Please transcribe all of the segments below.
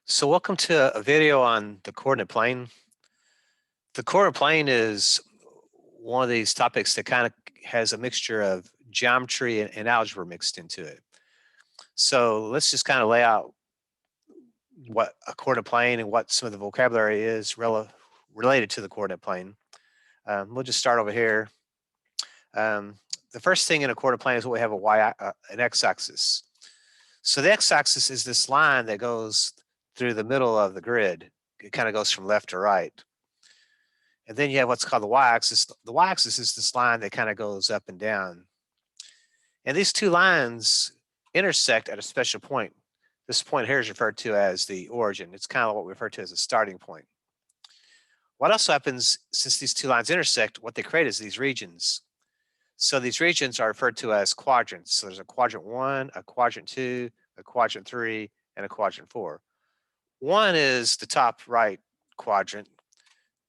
So welcome to a video on the coordinate plane. The coordinate plane is one of these topics that kind of has a mixture of geometry and algebra mixed into it. So let's just kind of lay out what a coordinate plane and what some of the vocabulary is related to the coordinate plane. We'll just start over here. Um, the first thing in a coordinate plane is what we have an x-axis. So the x-axis is this line that goes through the middle of the grid. It kind of goes from left to right. And then you have what's called the y-axis. The y-axis is this line that kind of goes up and down. And these two lines intersect at a special point. This point here is referred to as the origin. It's kind of what we refer to as a starting point. What also happens since these two lines intersect, what they create is these regions. So these regions are referred to as quadrants. So there's a quadrant 1, a quadrant 2, a quadrant 3, and a quadrant 4. 1 is the top right quadrant.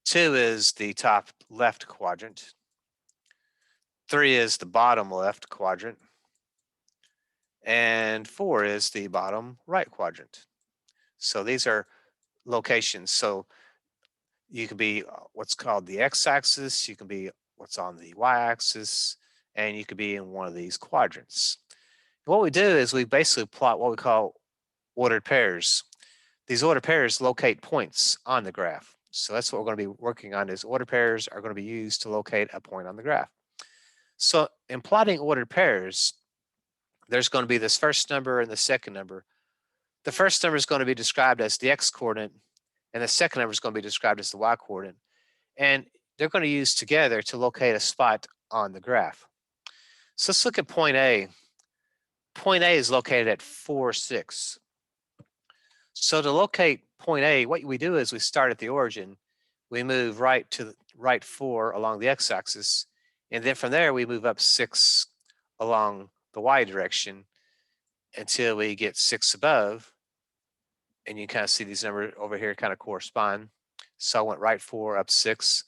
2 is the top left quadrant. 3 is the bottom left quadrant. And 4 is the bottom right quadrant. So these are locations. So you can be what's called the x-axis, you can be what's on the y-axis, and you could be in one of these quadrants. What we do is we basically plot what we call ordered pairs. These ordered pairs locate points on the graph. So that's what we're going to be working on is ordered pairs are going to be used to locate a point on the graph. So in plotting ordered pairs, there's going to be this first number and the second number. The first number is going to be described as the x-coordinate, and the second number is going to be described as the y-coordinate. And they're going to use together to locate a spot on the graph. So let's look at point A. Point A is located at 4, 6. So to locate point A, what we do is we start at the origin. We move right to the right 4 along the x-axis. And then from there, we move up 6 along the y direction until we get 6 above. And you kind of see these numbers over here kind of correspond. So I went right 4 up 6.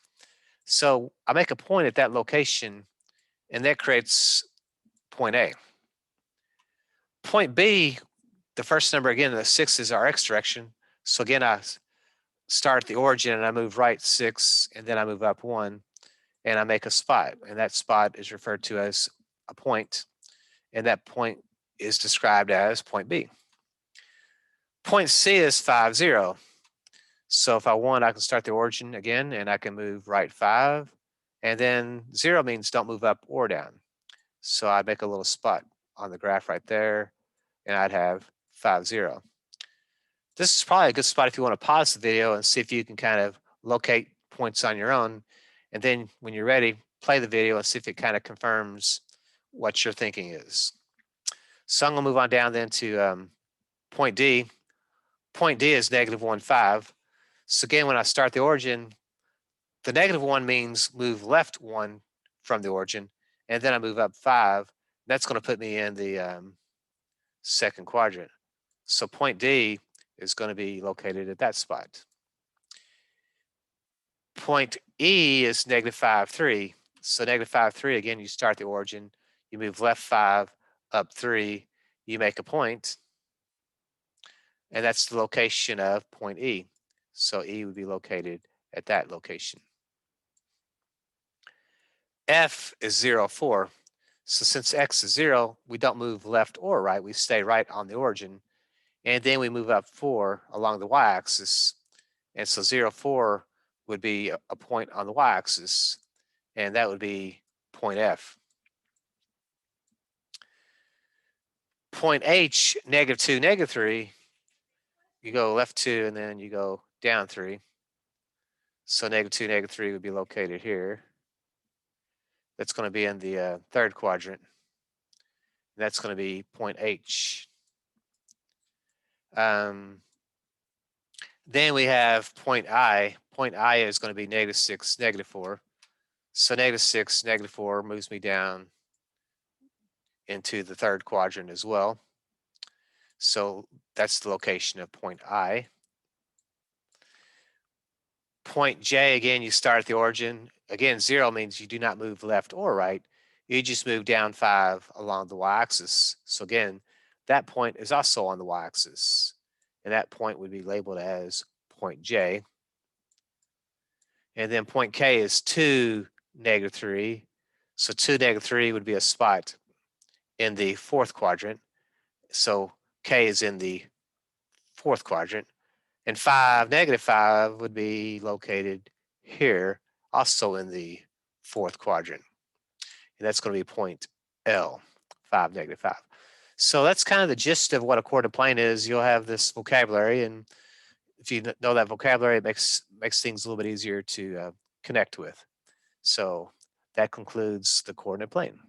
So I make a point at that location, and that creates point A. Point B, the first number again, the 6 is our x direction. So again, I start at the origin and I move right 6, and then I move up 1, and I make a spot. And that spot is referred to as a point, and that point is described as point B. Point C is 5, 0. So if I want, I can start the origin again, and I can move right 5. And then 0 means don't move up or down. So I'd make a little spot on the graph right there, and I'd have 5, 0. This is probably a good spot if you want to pause the video and see if you can kind of locate points on your own. And then when you're ready, play the video and see if it kind of confirms what your thinking is. So I'm going to move on down then to point D. Point D is negative 1, 5. So again, when I start the origin, the negative 1 means move left 1 from the origin, and then I move up 5. That's going to put me in the second quadrant. So point D is going to be located at that spot. Point E is negative 5, 3. So negative 5, 3, again, you start the origin, you move left 5, up 3, you make a point, and that's the location of point E. So E would be located at that location. F is 0, 4. So since X is 0, we don't move left or right, we stay right on the origin. And then we move up 4 along the y-axis. And so 0, 4 would be a point on the y-axis, and that would be point F. Point H, negative 2, negative 3, you go left 2, and then you go down 3. So negative 2, negative 3 would be located here. That's going to be in the third quadrant. And that's going to be point H. Then we have point I. Point I is going to be negative 6, negative 4. So negative 6, negative 4 moves me down into the third quadrant as well. So that's the location of point I. Point J, again, you start at the origin. Again, 0 means you do not move left or right. You just move down 5 along the y-axis. So again, that point is also on the y-axis. and that point would be labeled as point J. And then point K is 2, -3. So 2, -3 would be a spot in the fourth quadrant. So K is in the fourth quadrant. And 5, -5 would be located here, also in the fourth quadrant. And that's going to be point L, 5, -5. So that's kind of the gist of what a coordinate plane is. You'll have this vocabulary, and if you know that vocabulary, it makes things a little bit easier to connect with. So that concludes the coordinate plane.